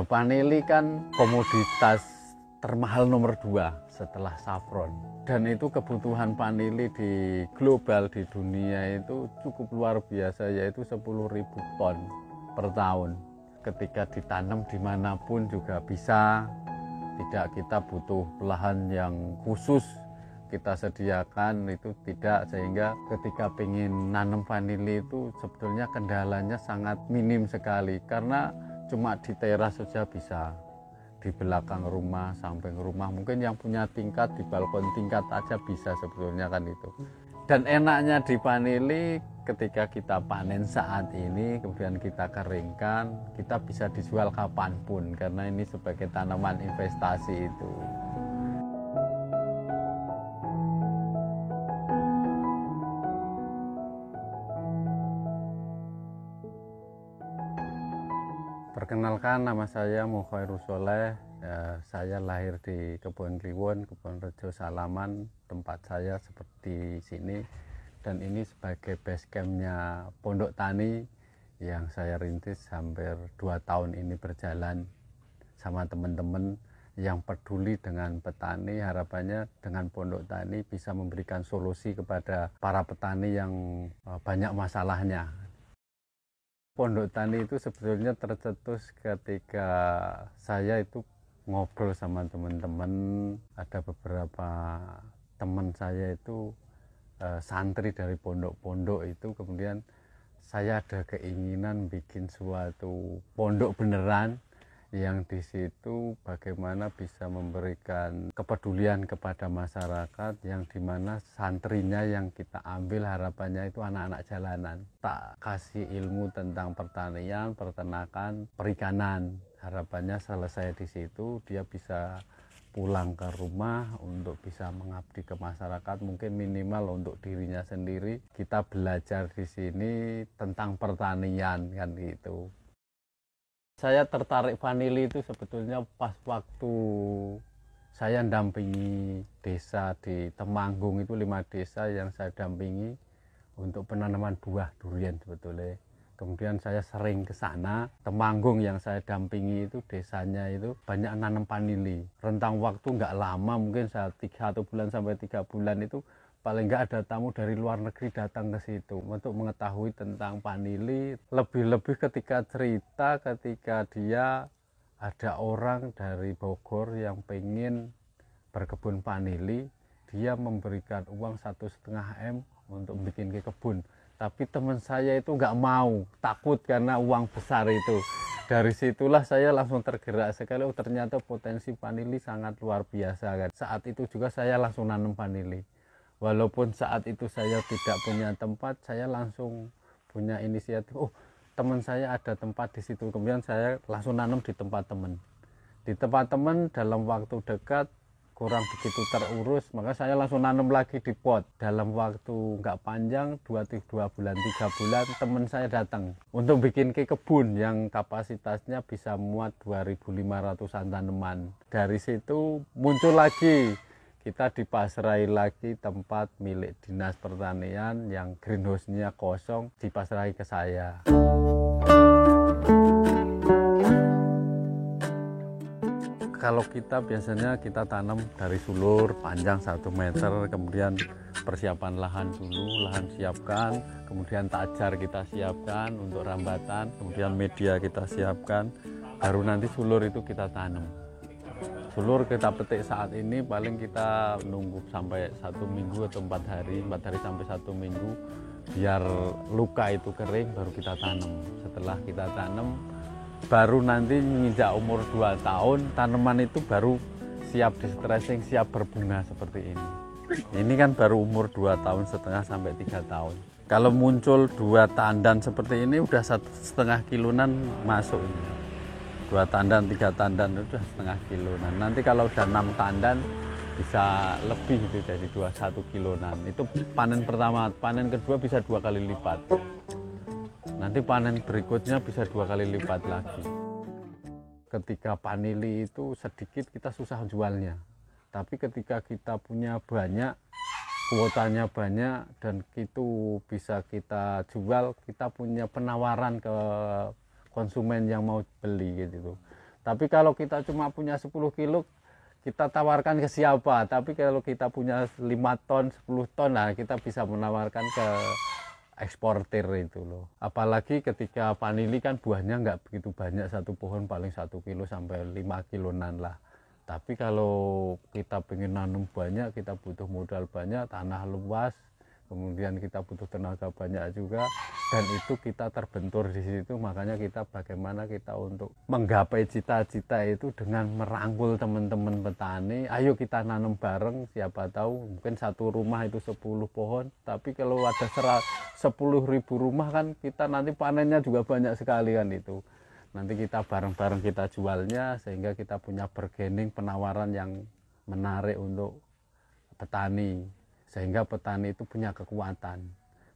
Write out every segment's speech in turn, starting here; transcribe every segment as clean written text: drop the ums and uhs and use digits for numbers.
Vanili kan komoditas termahal nomor 2 setelah saffron, dan itu kebutuhan vanili di global, di dunia itu cukup luar biasa, yaitu 10.000 ton per tahun. Ketika ditanam dimanapun juga bisa, tidak kita butuh lahan yang khusus kita sediakan, itu tidak, sehingga ketika pengen nanam vanili itu sebetulnya kendalanya sangat minim sekali, karena cuma di teras saja bisa, di belakang rumah, samping rumah, mungkin yang punya tingkat di balkon tingkat aja bisa sebetulnya kan itu. Dan enaknya di vanili ketika kita panen saat ini kemudian kita keringkan, kita bisa dijual kapanpun karena ini sebagai tanaman investasi itu. Perkenalkan, nama saya Mukhairus Sholeh. Saya lahir di Kebon Kliwon, Kebon Rejo Salaman, tempat saya seperti sini. Dan ini sebagai base campnya Pondok Tani yang saya rintis hampir 2 tahun ini berjalan sama teman-teman yang peduli dengan petani. Harapannya dengan Pondok Tani bisa memberikan solusi kepada para petani yang banyak masalahnya. Pondok Tani itu sebetulnya tercetus ketika saya itu ngobrol sama teman-teman. Ada beberapa teman saya itu santri dari pondok-pondok itu, kemudian saya ada keinginan bikin suatu pondok beneran yang di situ bagaimana bisa memberikan kepedulian kepada masyarakat, yang dimana santrinya yang kita ambil harapannya itu anak-anak jalanan, tak kasih ilmu tentang pertanian, peternakan, perikanan. Harapannya selesai di situ dia bisa pulang ke rumah untuk bisa mengabdi ke masyarakat, mungkin minimal untuk dirinya sendiri. Kita belajar di sini tentang pertanian kan gitu. Saya tertarik vanili itu sebetulnya pas waktu saya dampingi desa di Temanggung, itu 5 desa yang saya dampingi untuk penanaman buah durian sebetulnya. Kemudian saya sering ke sana. Temanggung yang saya dampingi itu desanya itu banyak nanam vanili. Rentang waktu nggak lama, mungkin 1 bulan sampai 3 bulan itu paling nggak ada tamu dari luar negeri datang ke situ untuk mengetahui tentang vanili. Lebih-lebih ketika cerita, ketika dia ada orang dari Bogor yang pengen berkebun vanili, dia memberikan uang 1,5 M untuk bikin ke kebun. Tapi teman saya itu nggak mau, takut karena uang besar itu. Dari situlah saya langsung tergerak sekali, oh ternyata potensi vanili sangat luar biasa kan. Saat itu juga saya langsung nanam vanili. Walaupun saat itu saya tidak punya tempat, saya langsung punya inisiatif, oh teman saya ada tempat di situ. Kemudian saya langsung nanam di tempat teman. Di tempat teman dalam waktu dekat, kurang begitu terurus, maka saya langsung nanam lagi di pot. Dalam waktu nggak panjang, 2 bulan, 3 bulan, teman saya datang untuk bikin ke kebun yang kapasitasnya bisa muat 2.500-an tanaman. Dari situ muncul lagi, kita dipasrai lagi tempat milik Dinas Pertanian yang greenhouse-nya kosong, dipasrai ke saya. Kalau kita biasanya kita tanam dari sulur panjang 1 meter, kemudian persiapan lahan dulu, lahan siapkan, kemudian tajar kita siapkan untuk rambatan, kemudian media kita siapkan, baru nanti sulur itu kita tanam. Sulur kita petik saat ini paling kita nunggu sampai 1 minggu atau 4 hari sampai 1 minggu biar luka itu kering, baru kita tanam. Setelah kita tanam, baru nanti menginjak umur 2 tahun, tanaman itu baru siap di stressing, siap berbunga seperti ini. Ini kan baru umur 2,5 tahun sampai 3 tahun. Kalau muncul 2 tandan seperti ini udah 1,5 kilonan masuk ini. 2 tandan, 3 tandan itu udah 1,5 kilonan. Nanti kalau udah 6 tandan bisa lebih itu, jadi 21 kilonan. Itu panen pertama, panen kedua bisa 2 kali lipat. Nanti panen berikutnya bisa 2 kali lipat lagi. Ketika vanili itu sedikit kita susah jualnya. Tapi ketika kita punya banyak, kuotanya banyak dan itu bisa kita jual, kita punya penawaran ke konsumen yang mau beli gitu. Tapi kalau kita cuma punya 10 kilo, kita tawarkan ke siapa? Tapi kalau kita punya 5 ton, 10 ton, nah kita bisa menawarkan ke eksportir itu loh. Apalagi ketika vanili kan buahnya nggak begitu banyak, satu pohon paling 1 kilo sampai 5 kiloan lah. Tapi kalau kita pengen nanam banyak, kita butuh modal banyak, tanah luas, kemudian kita butuh tenaga banyak juga, dan itu kita terbentur di situ. Makanya kita bagaimana kita untuk menggapai cita-cita itu dengan merangkul teman-teman petani. Ayo kita nanam bareng, siapa tahu mungkin satu rumah itu 10 pohon, tapi kalau ada 10.000 rumah kan kita nanti panennya juga banyak sekali kan itu. Nanti kita bareng-bareng kita jualnya, sehingga kita punya bargaining, penawaran yang menarik untuk petani, sehingga petani itu punya kekuatan.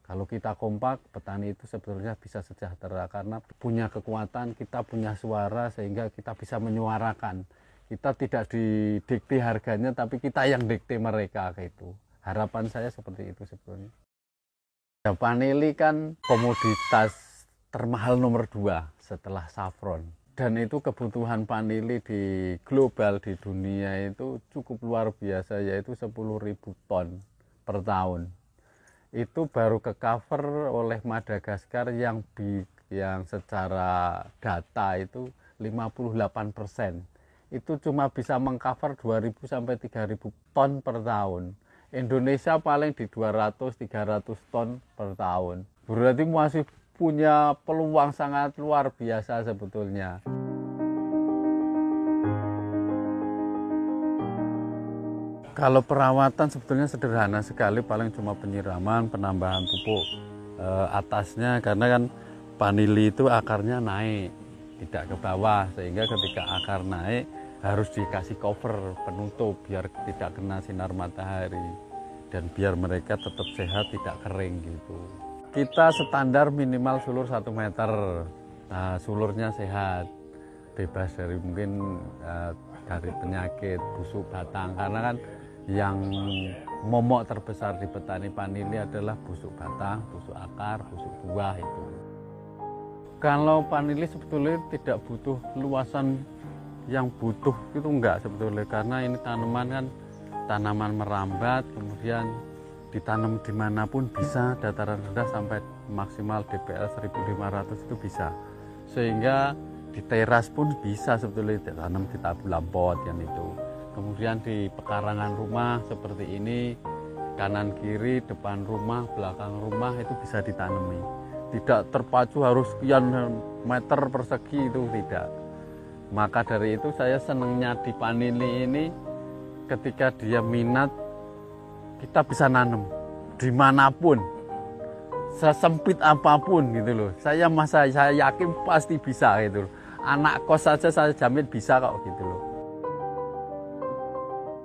Kalau kita kompak, petani itu sebetulnya bisa sejahtera karena punya kekuatan, kita punya suara, sehingga kita bisa menyuarakan. Kita tidak didikte harganya, tapi kita yang dikte mereka gitu. Harapan saya seperti itu sebetulnya. Ya, vanili kan komoditas termahal nomor 2 setelah saffron, dan itu kebutuhan vanili di global, di dunia itu cukup luar biasa, yaitu 10.000 ton per tahun. Itu baru ke cover oleh Madagaskar yang secara data itu 58%. Itu cuma bisa mengcover 2.000 sampai 3.000 ton per tahun. Indonesia paling di 200-300 ton per tahun. Berarti masih punya peluang sangat luar biasa sebetulnya. Kalau perawatan sebetulnya sederhana sekali, paling cuma penyiraman, penambahan pupuk atasnya, karena kan vanili itu akarnya naik, tidak ke bawah, sehingga ketika akar naik harus dikasih cover penutup biar tidak kena sinar matahari dan biar mereka tetap sehat, tidak kering gitu. Kita standar minimal sulur 1 meter. Nah, sulurnya sehat, bebas dari mungkin dari penyakit busuk batang, karena kan yang momok terbesar di petani vanili adalah busuk batang, busuk akar, busuk buah itu. Kalau vanili sebetulnya tidak butuh luasan yang butuh itu enggak sebetulnya, karena ini tanaman kan tanaman merambat, kemudian ditanam dimanapun bisa, dataran rendah sampai maksimal DPL 1.500 itu bisa, sehingga di teras pun bisa sebetulnya ditanam di tabula pot yang itu. Kemudian di pekarangan rumah seperti ini, kanan kiri, depan rumah, belakang rumah itu bisa ditanami. Tidak terpacu harus sekian meter persegi, itu tidak. Maka dari itu saya senangnya di vanili ini, ketika dia minat, kita bisa nanam dimanapun, sesempit apapun gitu loh. Saya yakin pasti bisa gitu loh. Anak kos saja saya jamin bisa kok gitu loh.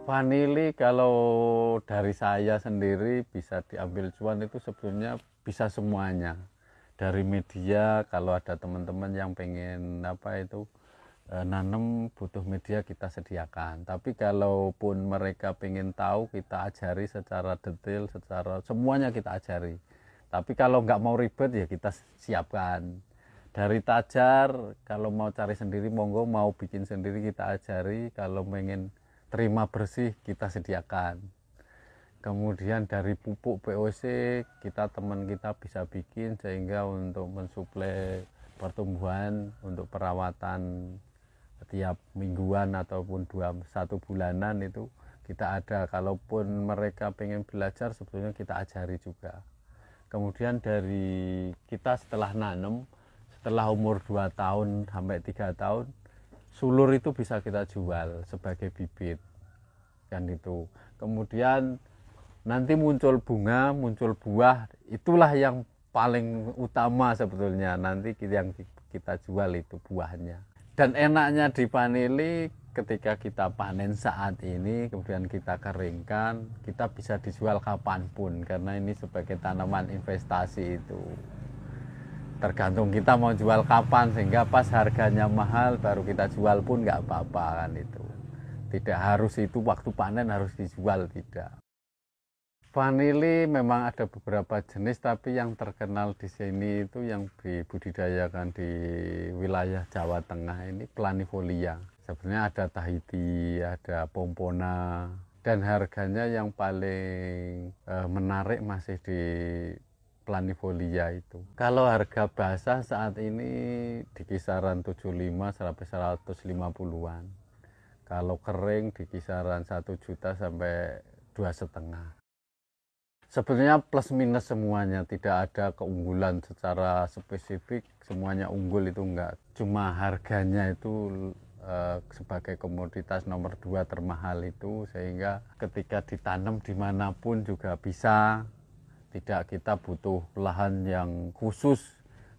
Vanili kalau dari saya sendiri bisa diambil cuan itu sebetulnya bisa semuanya. Dari media, kalau ada teman-teman yang pengen nanam butuh media, kita sediakan. Tapi kalaupun mereka pengen tahu, kita ajari secara detail, semuanya kita ajari. Tapi kalau nggak mau ribet ya kita siapkan. Dari tajar, kalau mau cari sendiri monggo, mau bikin sendiri kita ajari. Kalau pengen terima bersih kita sediakan. Kemudian dari pupuk POC teman kita bisa bikin, sehingga untuk mensuplai pertumbuhan, untuk perawatan tiap mingguan ataupun 1 bulanan itu kita ada. Kalaupun mereka pengen belajar sebetulnya kita ajari juga. Kemudian dari kita setelah nanam, setelah umur 2 tahun sampai 3 tahun, sulur itu bisa kita jual sebagai bibit kan itu. Kemudian nanti muncul bunga, muncul buah, itulah yang paling utama sebetulnya, nanti yang kita jual itu buahnya. Dan enaknya di vanili, ketika kita panen saat ini, kemudian kita keringkan, kita bisa dijual kapanpun, karena ini sebagai tanaman investasi itu. Tergantung kita mau jual kapan, sehingga pas harganya mahal baru kita jual pun nggak apa-apa kan itu. Tidak harus itu waktu panen harus dijual, tidak. Vanili memang ada beberapa jenis, tapi yang terkenal di sini itu yang dibudidayakan di wilayah Jawa Tengah ini planifolia. Sebenarnya ada Tahiti, ada Pompona, dan harganya yang paling menarik masih di planifolia itu. Kalau harga basah saat ini di kisaran 75 sampai 150-an. Kalau kering di kisaran 1 juta sampai 2,5. Sebenarnya plus minus semuanya, tidak ada keunggulan secara spesifik, semuanya unggul itu enggak. Cuma harganya itu sebagai komoditas nomor 2 termahal itu, sehingga ketika ditanam dimanapun juga bisa. Tidak kita butuh lahan yang khusus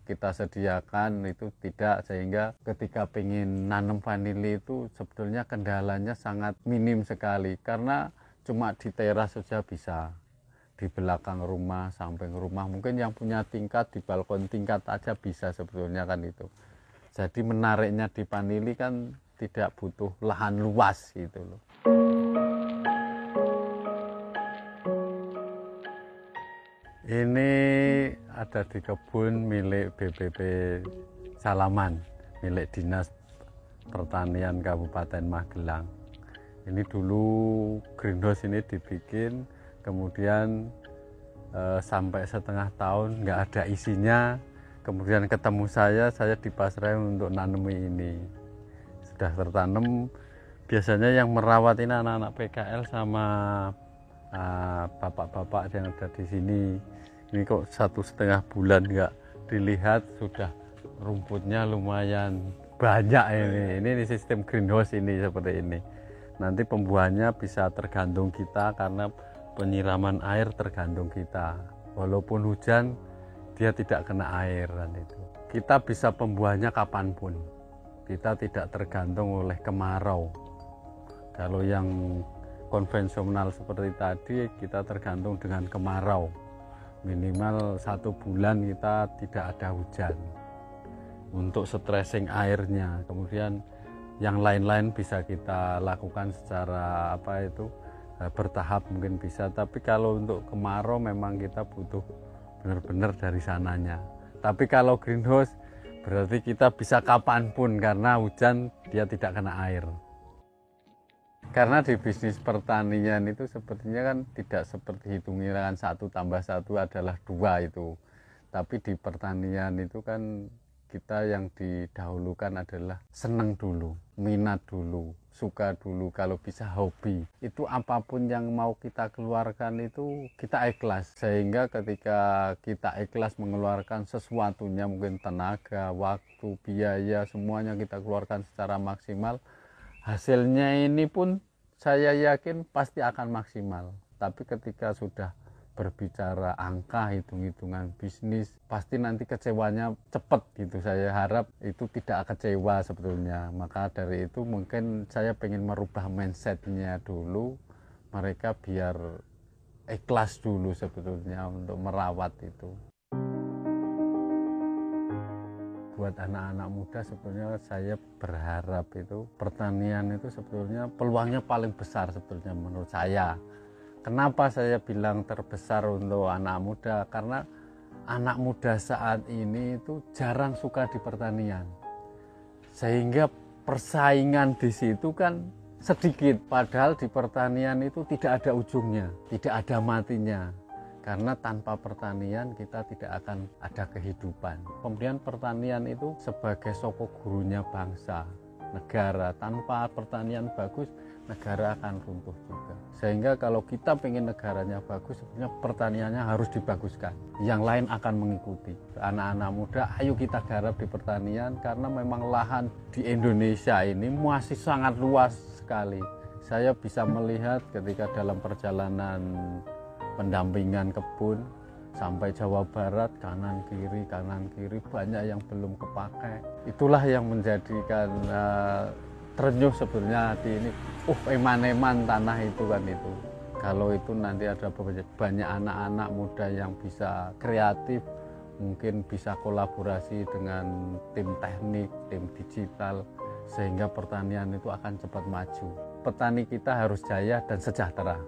kita sediakan, itu tidak, sehingga ketika pengen nanam vanili itu sebetulnya kendalanya sangat minim sekali, karena cuma di teras saja bisa. Di belakang rumah, samping rumah, mungkin yang punya tingkat di balkon tingkat aja bisa sebetulnya kan itu. Jadi menariknya di vanili kan tidak butuh lahan luas gitu loh. Ini ada di kebun milik BPP Salaman, milik Dinas Pertanian Kabupaten Magelang. Ini dulu greenhouse ini dibikin, kemudian sampai setengah tahun nggak ada isinya, kemudian ketemu saya dipasrahin untuk nanemi ini. Sudah tertanam, biasanya yang merawat ini anak-anak PKL sama bapak-bapak yang ada di sini. Ini kok 1,5 bulan nggak dilihat sudah rumputnya lumayan banyak ini. Ini sistem greenhouse ini seperti ini. Nanti pembuahannya bisa tergantung kita, karena penyiraman air tergantung kita. Walaupun hujan, dia tidak kena air kan itu. Kita bisa pembuahannya kapanpun. Kita tidak tergantung oleh kemarau. Kalau yang konvensional seperti tadi, kita tergantung dengan kemarau. Minimal 1 bulan kita tidak ada hujan untuk stressing airnya. Kemudian yang lain-lain bisa kita lakukan secara bertahap mungkin bisa, tapi kalau untuk kemarau memang kita butuh benar-benar dari sananya. Tapi kalau greenhouse berarti kita bisa kapanpun, karena hujan dia tidak kena air. Karena di bisnis pertanian itu sepertinya kan tidak seperti hitung-hitungan 1 tambah 1 adalah 2 itu. Tapi di pertanian itu kan kita yang didahulukan adalah senang dulu, minat dulu, suka dulu, kalau bisa hobi. Itu apapun yang mau kita keluarkan itu kita ikhlas. Sehingga ketika kita ikhlas mengeluarkan sesuatunya, mungkin tenaga, waktu, biaya, semuanya kita keluarkan secara maksimal, hasilnya ini pun saya yakin pasti akan maksimal. Tapi ketika sudah berbicara angka, hitung-hitungan bisnis, pasti nanti kecewanya cepat gitu. Saya harap itu tidak kecewa sebetulnya. Maka dari itu mungkin saya pengen merubah mindsetnya dulu, mereka biar ikhlas dulu sebetulnya untuk merawat itu. Buat anak-anak muda sebetulnya saya berharap itu pertanian itu sebetulnya peluangnya paling besar sebetulnya menurut saya. Kenapa saya bilang terbesar untuk anak muda? Karena anak muda saat ini itu jarang suka di pertanian. Sehingga persaingan di situ kan sedikit. Padahal di pertanian itu tidak ada ujungnya, tidak ada matinya. Karena tanpa pertanian kita tidak akan ada kehidupan. Kemudian pertanian itu sebagai soko gurunya bangsa, negara. Tanpa pertanian bagus, negara akan runtuh juga. Sehingga kalau kita pengen negaranya bagus, sebenarnya pertaniannya harus dibaguskan. Yang lain akan mengikuti. Anak-anak muda, ayo kita garap di pertanian, karena memang lahan di Indonesia ini masih sangat luas sekali. Saya bisa melihat ketika dalam perjalanan pendampingan kebun sampai Jawa Barat, kanan kiri banyak yang belum kepakai. Itulah yang menjadikan terenyuh sebenarnya di ini. Eman-eman tanah itu kan itu. Kalau itu nanti ada banyak anak-anak muda yang bisa kreatif, mungkin bisa kolaborasi dengan tim teknik, tim digital, sehingga pertanian itu akan cepat maju. Petani kita harus jaya dan sejahtera.